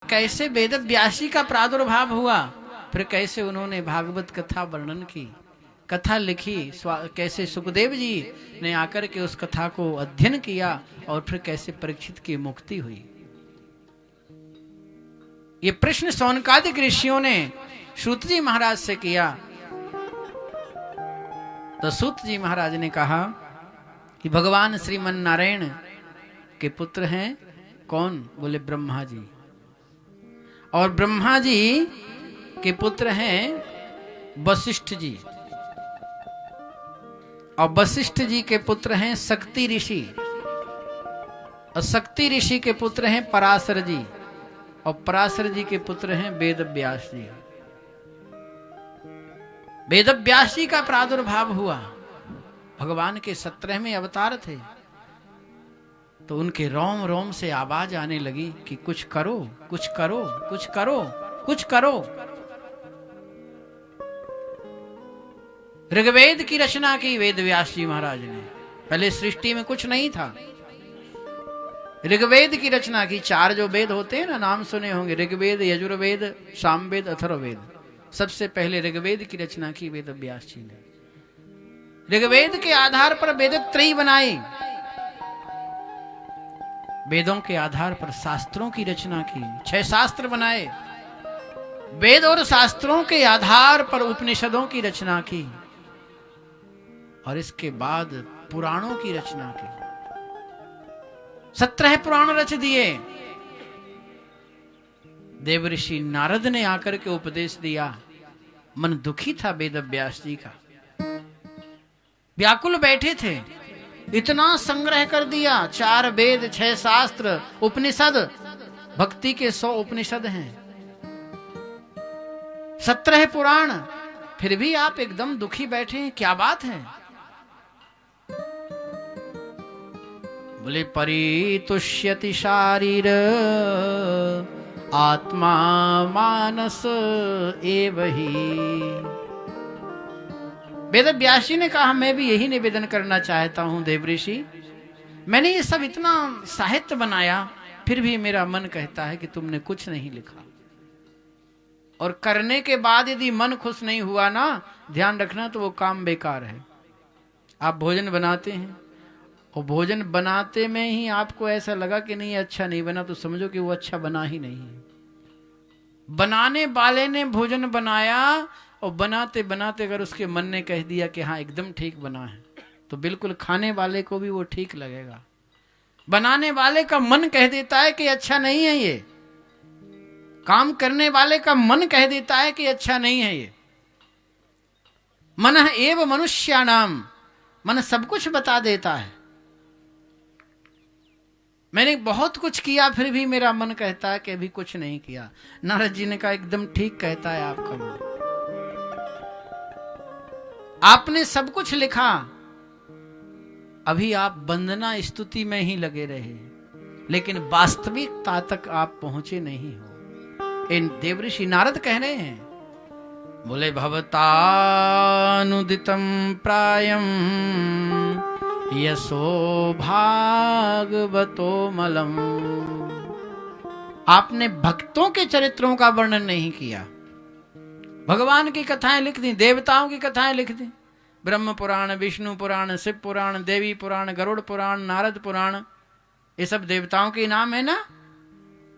कैसे वेद व्यासी का प्रादुर्भाव हुआ, फिर कैसे उन्होंने भागवत कथा वर्णन की, कथा लिखी, कैसे सुखदेव जी ने आकर के उस कथा को अध्ययन किया और फिर कैसे परीक्षित की मुक्ति हुई। ये प्रश्न शौनकादिक ऋषियों ने सूत जी महाराज से किया। तो सूत जी महाराज ने कहा कि भगवान श्रीमन नारायण के पुत्र हैं कौन? बोले ब्रह्मा जी। और ब्रह्मा जी के पुत्र हैं वशिष्ठ जी, और वशिष्ठ जी के पुत्र हैं शक्ति ऋषि, और शक्ति ऋषि के पुत्र हैं पराशर जी, और पराशर जी के पुत्र हैं वेद व्यास जी। वेद व्यास जी का प्रादुर्भाव हुआ, भगवान के 17वें अवतार थे। तो उनके रोम रोम से आवाज आने लगी कि कुछ करो, कुछ करो, कुछ करो, कुछ करो। ऋग्वेद की रचना की वेद व्यास जी महाराज ने। पहले सृष्टि में कुछ नहीं था, ऋग्वेद की रचना की। 4 जो वेद होते हैं ना, नाम सुने होंगे, ऋग्वेद, यजुर्वेद, सामवेद, अथर्ववेद। सबसे पहले ऋग्वेद की रचना की वेद व्यास जी ने। ऋग्वेद के आधार पर वेदत्रयी बनाई, वेदों के आधार पर शास्त्रों की रचना की, 6 शास्त्र बनाए। वेद और शास्त्रों के आधार पर उपनिषदों की रचना की, और इसके बाद पुराणों की रचना की। 17 पुराण रच दिए। देवऋषि नारद ने आकर के उपदेश दिया। मन दुखी था वेद व्यास जी का, व्याकुल बैठे थे। इतना संग्रह कर दिया, 4 वेद, 6 शास्त्र, उपनिषद, भक्ति के 100 उपनिषद हैं, 17 पुराण, फिर भी आप एकदम दुखी बैठे हैं, क्या बात है? बोले परितुष्यति शारीर आत्मा मानस एवहि। वेद व्यास जी ने कहा, मैं भी यही निवेदन करना चाहता हूं देवऋषि। मैंने ये सब इतना साहित्य बनाया, फिर भी मेरा मन कहता है कि तुमने कुछ नहीं लिखा। और करने के बाद यदि मन खुश नहीं हुआ ना, ध्यान रखना, तो वो काम बेकार है। आप भोजन बनाते हैं, और भोजन बनाते में ही आपको ऐसा लगा कि नहीं अच्छा नहीं बना, तो समझो कि वो अच्छा बना ही नहीं है। बनाने वाले ने भोजन बनाया, और बनाते बनाते अगर उसके मन ने कह दिया कि हाँ एकदम ठीक बना है, तो बिल्कुल खाने वाले को भी वो ठीक लगेगा। बनाने वाले का मन कह देता है कि अच्छा नहीं है ये, काम करने वाले का मन कह देता है कि अच्छा नहीं है ये। मन एव मनुष्याणाम, मन सब कुछ बता देता है। मैंने बहुत कुछ किया, फिर भी मेरा मन कहता है कि अभी कुछ नहीं किया। नारद जी ने कहा, एकदम ठीक कहता है आपका मन। आपने सब कुछ लिखा, अभी आप वंदना स्तुति में ही लगे रहे, लेकिन वास्तविकता तक आप पहुंचे नहीं हो। इन देवऋषि नारद कह रहे हैं। बोले भवतानुदितं प्रायं यशो भागवतो मलम। आपने भक्तों के चरित्रों का वर्णन नहीं किया। भगवान की कथाएं लिख दी, देवताओं की कथाएं लिख दी, ब्रह्म पुराण, विष्णु पुराण, शिव पुराण, देवी पुराण, गरुड़ पुराण, नारद पुराण, ये सब देवताओं के नाम है ना।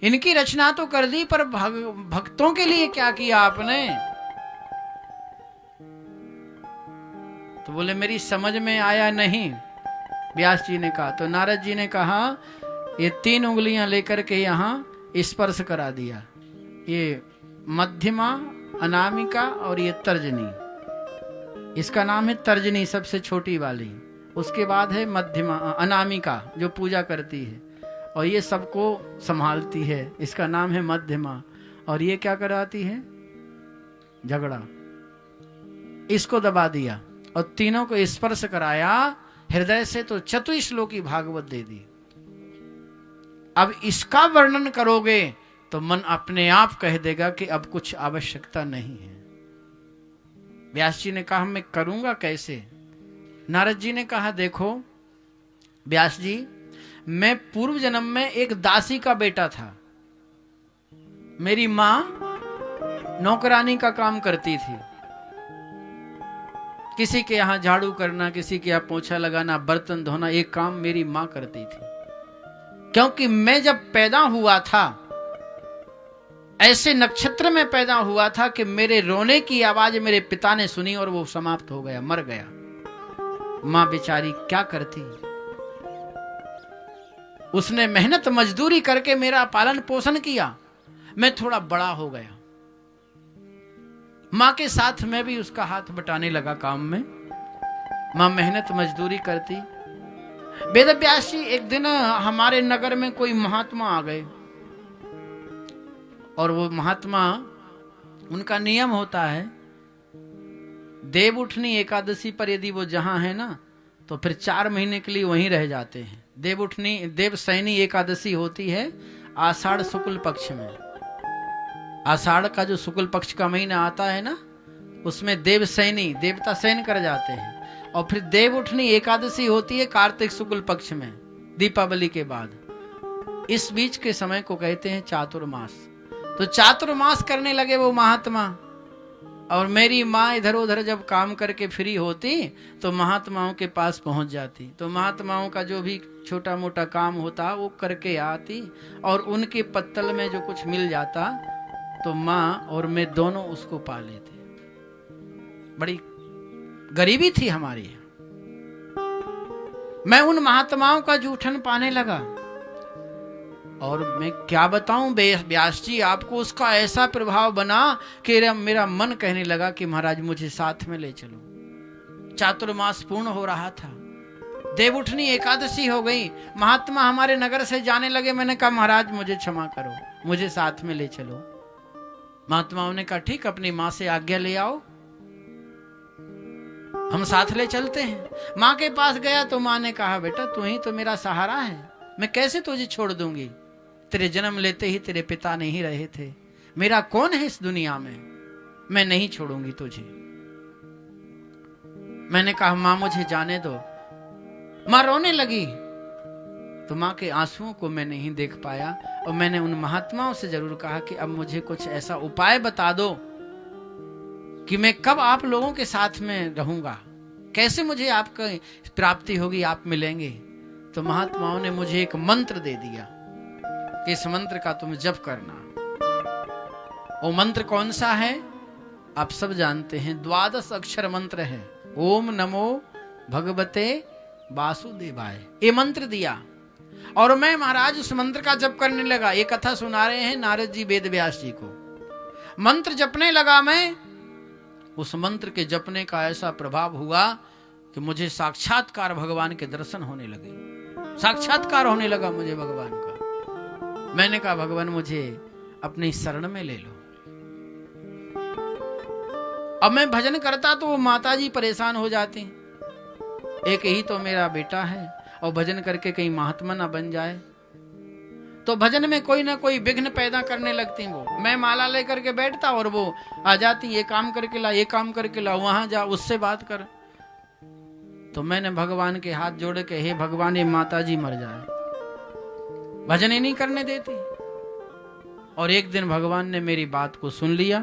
इनकी रचना तो कर दी, पर भक्तों के लिए क्या किया आपने? तो बोले मेरी समझ में आया नहीं, व्यास जी ने कहा। तो नारद जी ने कहा, ये 3 उंगलियां लेकर के यहां स्पर्श करा दिया, ये मध्यमा, अनामिका और ये तर्जनी। इसका नाम है तर्जनी, सबसे छोटी वाली। उसके बाद है मध्यमा, अनामिका जो पूजा करती है, और ये सबको संभालती है, इसका नाम है मध्यमा। और ये क्या कराती है? झगड़ा। इसको दबा दिया और तीनों को स्पर्श कराया हृदय से, तो चतुश्लोकी भागवत दे दी। अब इसका वर्णन करोगे तो मन अपने आप कह देगा कि अब कुछ आवश्यकता नहीं है। व्यास जी ने कहा, मैं करूंगा कैसे? नारद जी ने कहा, देखो व्यास जी, मैं पूर्व जन्म में एक दासी का बेटा था। मेरी मां नौकरानी का काम करती थी। किसी के यहां झाड़ू करना, किसी के यहां पोछा लगाना, बर्तन धोना, एक काम मेरी मां करती थी। क्योंकि मैं जब पैदा हुआ था, ऐसे नक्षत्र में पैदा हुआ था कि मेरे रोने की आवाज मेरे पिता ने सुनी और वो समाप्त हो गया, मर गया। मां बेचारी क्या करती, उसने मेहनत मजदूरी करके मेरा पालन पोषण किया। मैं थोड़ा बड़ा हो गया, मां के साथ मैं भी उसका हाथ बटाने लगा काम में। मां मेहनत मजदूरी करती। वेद व्यास जी एक दिन हमारे नगर में कोई महात्मा आ गए, और वो महात्मा, उनका नियम होता है देव उठनी एकादशी पर यदि वो जहां है ना, तो फिर 4 महीने के लिए वहीं रह जाते हैं। देव उठनी, देव सैनी एकादशी होती है आषाढ़ शुक्ल पक्ष में। आषाढ़ का जो शुक्ल पक्ष का महीना आता है ना, उसमें देव सैनी, देवता सैन कर जाते हैं। और फिर देव उठनी एकादशी होती है कार्तिक शुक्ल पक्ष में, दीपावली के बाद। इस बीच के समय को कहते हैं चातुर्मास। तो चातुर्मास करने लगे वो महात्मा, और मेरी माँ इधर उधर जब काम करके फ्री होती तो महात्माओं के पास पहुंच जाती। तो महात्माओं का जो भी छोटा मोटा काम होता वो करके आती, और उनके पत्तल में जो कुछ मिल जाता तो माँ और मैं दोनों उसको पा लेते। बड़ी गरीबी थी हमारी। मैं उन महात्माओं का जूठन पाने लगा, और मैं क्या बताऊं व्यास जी आपको, उसका ऐसा प्रभाव बना कि मेरा मन कहने लगा कि महाराज मुझे साथ में ले चलो। चातुर्मास पूर्ण हो रहा था, देवउठनी एकादशी हो गई, महात्मा हमारे नगर से जाने लगे। मैंने कहा महाराज मुझे क्षमा करो, मुझे साथ में ले चलो। महात्माओं ने कहा ठीक, अपनी माँ से आज्ञा ले आओ, हम साथ ले चलते हैं। माँ के पास गया तो माँ ने कहा बेटा तू ही तो मेरा सहारा है, मैं कैसे तुझे छोड़ दूंगी, तेरे जन्म लेते ही तेरे पिता नहीं रहे थे, मेरा कौन है इस दुनिया में, मैं नहीं छोड़ूंगी तुझे। मैंने कहा माँ मुझे जाने दो। माँ रोने लगी, तो माँ के आंसुओं को मैं नहीं देख पाया, और मैंने उन महात्माओं से जरूर कहा कि अब मुझे कुछ ऐसा उपाय बता दो कि मैं कब आप लोगों के साथ में रहूंगा, कैसे मुझे आपका प्राप्ति होगी, आप मिलेंगे। तो महात्माओं ने मुझे एक मंत्र दे दिया कि इस मंत्र का तुम जप करना। वो मंत्र कौन सा है आप सब जानते हैं, 12 अक्षर मंत्र है, ओम नमो भगवते वासुदेवाय। ये मंत्र दिया, और मैं महाराज उस मंत्र का जप करने लगा। ये कथा सुना रहे हैं नारद जी वेद व्यास जी को। मंत्र जपने लगा मैं, उस मंत्र के जपने का ऐसा प्रभाव हुआ कि मुझे साक्षात्कार भगवान के दर्शन होने लगे, साक्षात्कार होने लगा मुझे भगवान का। मैंने कहा भगवान मुझे अपनी शरण में ले लो। अब मैं भजन करता तो वो माता जी परेशान हो जाती, एक ही तो मेरा बेटा है और भजन करके कहीं महात्मा ना बन जाए, तो भजन में कोई ना कोई विघ्न पैदा करने लगती वो। मैं माला लेकर के बैठता और वो आ जाती, ये काम करके ला, ये काम करके ला, वहां जा, उससे बात कर। तो मैंने भगवान के हाथ जोड़ के, हे भगवान ये माता जी मर जाए, भजन ही नहीं करने देती। और एक दिन भगवान ने मेरी बात को सुन लिया।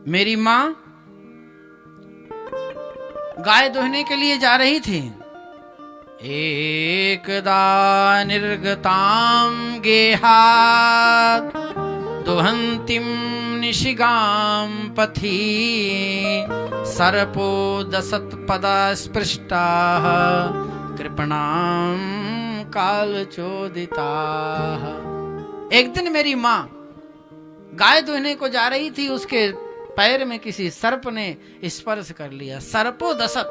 मेरी मां गाय दुहने के लिए जा रही थी, एकदा निर्गतां गेहात् दुहन्तीं निशिगां पथि सर्पो दशत्पदा स्पृष्टाः कृपणां कालचोदिताः। एक दिन मेरी मां गाय दुहने को जा रही थी, उसके पैर में किसी सर्प ने स्पर्श कर लिया, सर्पो दशत,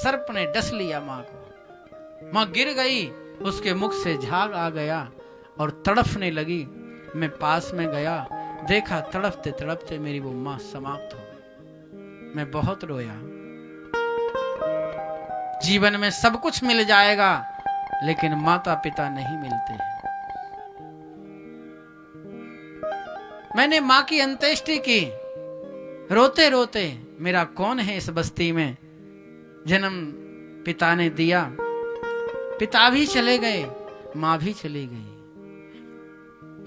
सर्प ने डस लिया मां को। मां गिर गई, उसके मुख से झाग आ गया और तड़फने लगी। मैं पास में गया, देखा तड़पते तड़पते मेरी वो मां समाप्त हो गई। मैं बहुत रोया। जीवन में सब कुछ मिल जाएगा लेकिन माता पिता नहीं मिलते हैं। मैंने मां की अंत्येष्टि की, रोते रोते, मेरा कौन है इस बस्ती में, जन्म पिता ने दिया, पिता भी चले गए, मां भी चली गई।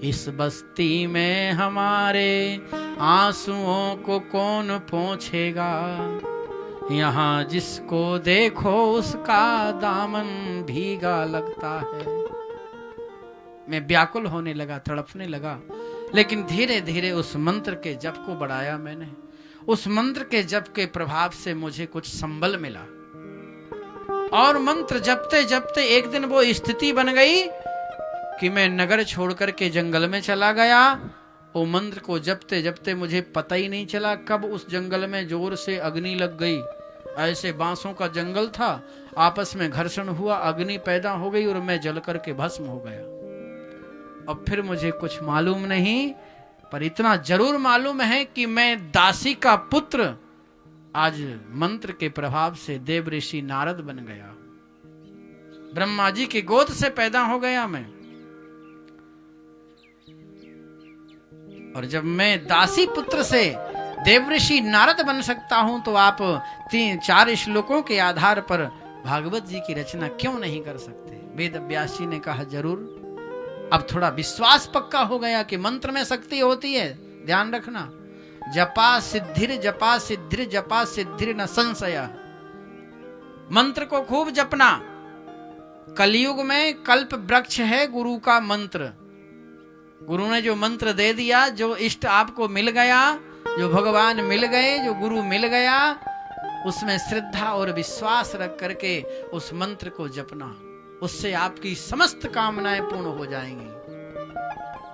इस बस्ती में हमारे आंसुओं को कौन पोंछेगा, यहाँ जिसको देखो उसका दामन भीगा लगता है। मैं व्याकुल होने लगा, तड़पने लगा, लेकिन धीरे धीरे उस मंत्र के जप को बढ़ाया मैंने। उस मंत्र के जप के प्रभाव से मुझे कुछ संबल मिला, और मंत्र जपते जपते एक दिन वो स्थिति बन गई कि मैं नगर छोड़कर के जंगल में चला गया। वो मंत्र को जपते जपते मुझे पता ही नहीं चला कब उस जंगल में जोर से अग्नि लग गई। ऐसे बांसों का जंगल था, आपस में घर्षण हुआ, अग्नि पैदा हो गई और मैं जल करके भस्म हो गया। अब फिर मुझे कुछ मालूम नहीं, पर इतना जरूर मालूम है कि मैं दासी का पुत्र आज मंत्र के प्रभाव से देव ऋषि नारद बन गया, ब्रह्मा जी की गोद से पैदा हो गया मैं। और जब मैं दासी पुत्र से देव ऋषि नारद बन सकता हूं, तो आप 3-4 श्लोकों के आधार पर भागवत जी की रचना क्यों नहीं कर सकते। वेद व्यास जी ने कहा जरूर। अब थोड़ा विश्वास पक्का हो गया कि मंत्र में शक्ति होती है। ध्यान रखना, जपा सिद्धिर जपा सिद्धिर जपा सिद्धिर न संशय। मंत्र को खूब जपना। कलयुग में कल्प वृक्ष है गुरु का मंत्र। गुरु ने जो मंत्र दे दिया, जो इष्ट आपको मिल गया, जो भगवान मिल गए, जो गुरु मिल गया, उसमें श्रद्धा और विश्वास रख करके उस मंत्र को जपना। उससे आपकी समस्त कामनाएं पूर्ण हो जाएंगी।